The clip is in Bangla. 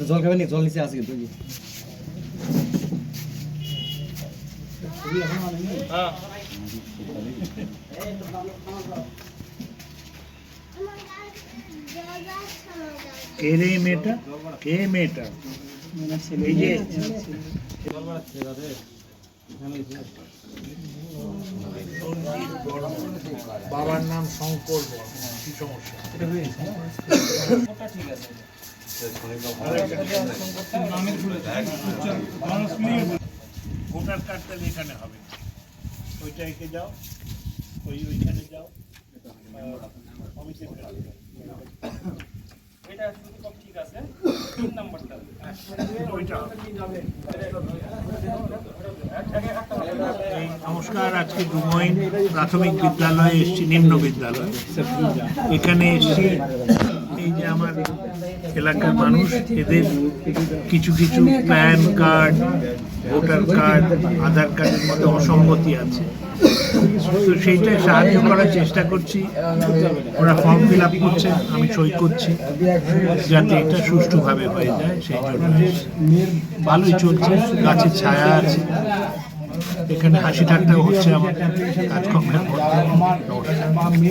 জল খাবেন নি? জল নিচে আছে কিন্তু কে রে মেয়েটা? কে মেয়েটা? এই যে বাবার নাম শঙ্কর বর্মা। কি সমস্যা? ঠিক আছে। ভোটার কার্ড তাহলে এখানে হবে, ওইটা এঁকে যাও, ওইখানে যাও, নমস্কার। আজকে ডুমইন প্রাথমিক বিদ্যালয়ে এসেছি, নিম্ন বিদ্যালয়। এখানে এসেছি, এই যে আমার এলাকার মানুষ, এদের কিছু কিছু প্যান কার্ড, ভোটার কার্ড, আধার কার্ডের মধ্যে অসঙ্গতি আছে, তো সেইটা সাহায্য করার চেষ্টা করছি। ওরা ফর্ম ফিল আপ করছে, আমি সই করছি, যাতে এটা সুষ্ঠুভাবে হয়ে যায়। সেই জন্য ভালোই চলছে, গাছের ছায়া আছে, এখানে হাসি ঠাট্টাও হচ্ছে আমার কাজকর্মের মধ্যে।